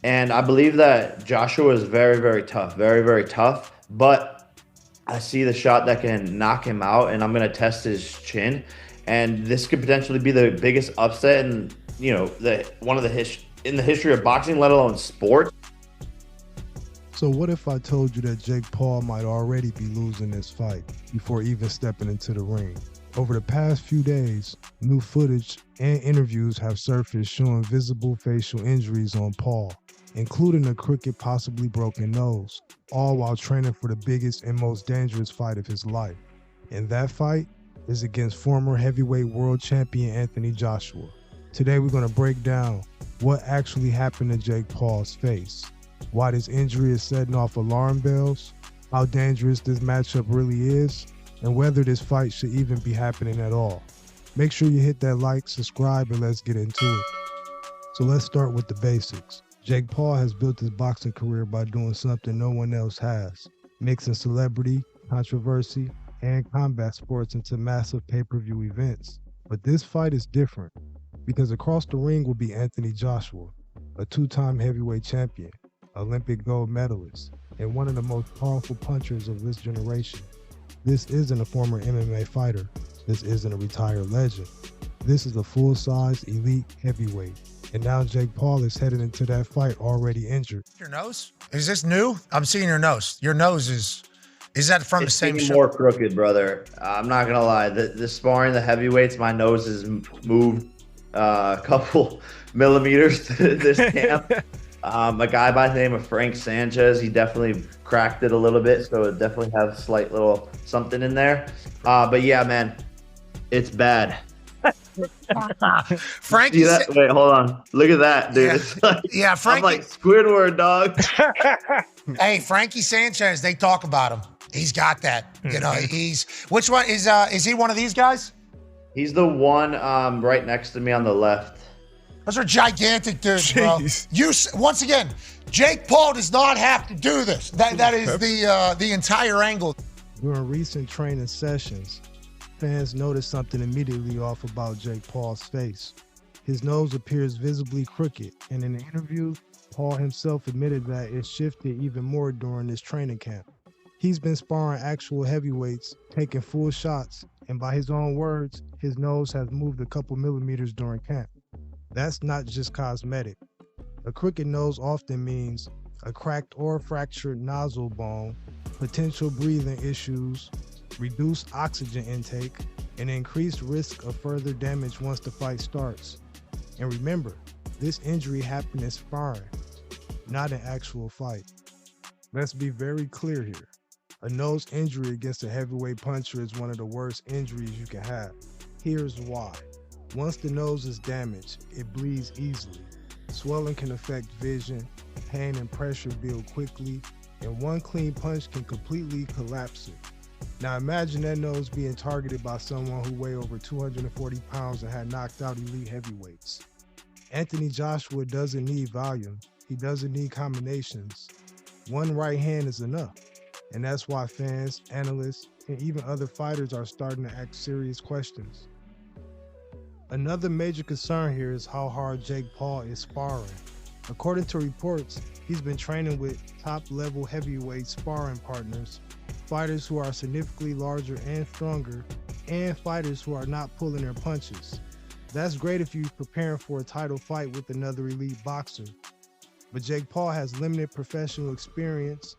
And I believe that Joshua is very, very tough, very, very tough. But I see the shot that can knock him out, and I'm gonna test his chin. And this could potentially be the biggest upset in the one of the in the history of boxing, let alone sport. So what if I told you that Jake Paul might already be losing this fight before even stepping into the ring? Over the past few days, new footage and interviews have surfaced showing visible facial injuries on Paul, including a crooked, possibly broken nose, all while training for the biggest and most dangerous fight of his life. And that fight is against former heavyweight world champion Anthony Joshua. Today we're going to break down what actually happened to Jake Paul's face, why this injury is setting off alarm bells, how dangerous this matchup really is, and whether this fight should even be happening at all. Make sure you hit that like, subscribe, and let's get into it. So let's start with the basics. Jake Paul has built his boxing career by doing something no one else has, mixing celebrity, controversy, and combat sports into massive pay-per-view events. But this fight is different, because across the ring will be Anthony Joshua, a two-time heavyweight champion, Olympic gold medalist, and one of the most powerful punchers of this generation. This isn't a former MMA fighter. This isn't a retired legend. This is a full-size elite heavyweight. And now Jake Paul is headed into that fight already injured. Your nose? Is this new? I'm seeing your nose. Your nose is that from the same show? More crooked, brother. I'm not gonna lie. The sparring, the heavyweights, my nose has moved a couple millimeters to this camp. A guy by the name of Frank Sanchez, he definitely cracked it a little bit, so it definitely has a slight little something in there. But yeah, man, it's bad. Frankie, wait, hold on. Look at that, dude. Yeah, it's like, yeah, Frankie. I'm like Squidward, dog. Hey, Frankie Sanchez, they talk about him. He's got that. You know, which one is he one of these guys? He's the one right next to me on the left. Those are gigantic dudes, bro. Once again, Jake Paul does not have to do this. That is the entire angle. During recent training sessions, fans noticed something immediately off about Jake Paul's face. His nose appears visibly crooked, and in the interview, Paul himself admitted that it shifted even more during this training camp. He's been sparring actual heavyweights, taking full shots, and by his own words, his nose has moved a couple millimeters during camp. That's not just cosmetic. A crooked nose often means a cracked or fractured nostril bone, potential breathing issues, reduced oxygen intake, and increased risk of further damage once the fight starts. And remember, this injury happened in sparring, not an actual fight. Let's be very clear here. A nose injury against a heavyweight puncher is one of the worst injuries you can have. Here's why. Once the nose is damaged, it bleeds easily. Swelling can affect vision, pain and pressure build quickly, and one clean punch can completely collapse it. Now imagine that nose being targeted by someone who weighed over 240 pounds and had knocked out elite heavyweights. Anthony Joshua doesn't need volume. He doesn't need combinations. One right hand is enough. And that's why fans, analysts, and even other fighters are starting to ask serious questions. Another major concern here is how hard Jake Paul is sparring. According to reports, he's been training with top-level heavyweight sparring partners, fighters who are significantly larger and stronger, and fighters who are not pulling their punches. That's great if you're preparing for a title fight with another elite boxer. But Jake Paul has limited professional experience,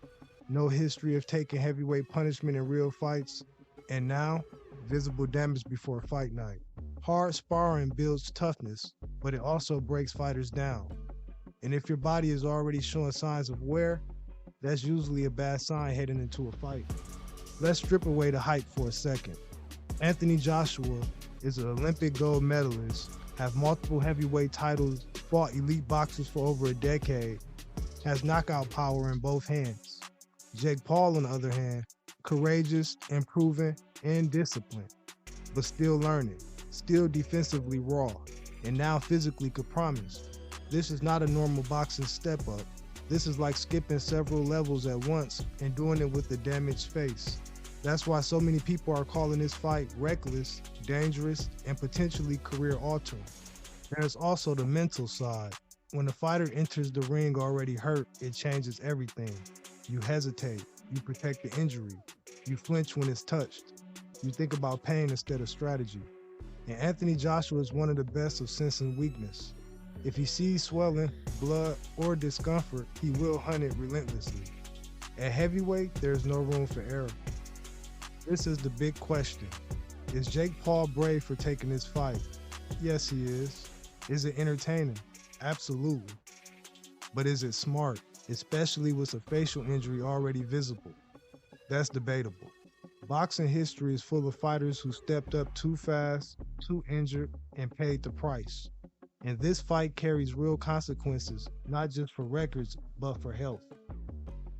no history of taking heavyweight punishment in real fights, and now, visible damage before fight night. Hard sparring builds toughness, but it also breaks fighters down. And if your body is already showing signs of wear, that's usually a bad sign heading into a fight. Let's strip away the hype for a second. Anthony Joshua is an Olympic gold medalist, have multiple heavyweight titles, fought elite boxers for over a decade, has knockout power in both hands. Jake Paul, on the other hand, courageous, improving, and disciplined, but still learning, still defensively raw, and now physically compromised. This is not a normal boxing step up. This is like skipping several levels at once and doing it with a damaged face. That's why so many people are calling this fight reckless, dangerous, and potentially career-altering. There's also the mental side. When the fighter enters the ring already hurt, it changes everything. You hesitate, you protect the injury, you flinch when it's touched. You think about pain instead of strategy. And Anthony Joshua is one of the best of sensing weakness. If he sees swelling, blood, or discomfort, he will hunt it relentlessly. At heavyweight, there's no room for error. This is the big question. Is Jake Paul brave for taking this fight? Yes, he is. Is it entertaining? Absolutely. But is it smart, especially with a facial injury already visible? That's debatable. Boxing history is full of fighters who stepped up too fast, too injured, and paid the price. And this fight carries real consequences, not just for records, but for health.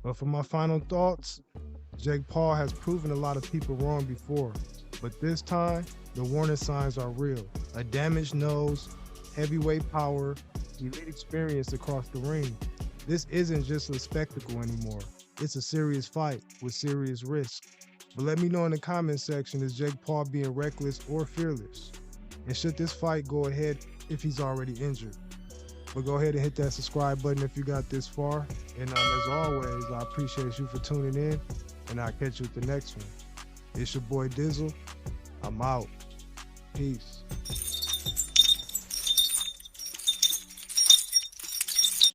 But for my final thoughts, Jake Paul has proven a lot of people wrong before, but this time, the warning signs are real. A damaged nose, heavyweight power, elite experience across the ring. This isn't just a spectacle anymore. It's a serious fight with serious risk. But let me know in the comment section, is Jake Paul being reckless or fearless? And should this fight go ahead if he's already injured? But go ahead and hit that subscribe button if you got this far. And as always, I appreciate you for tuning in, and I'll catch you at the next one. It's your boy Dizzle. I'm out. Peace.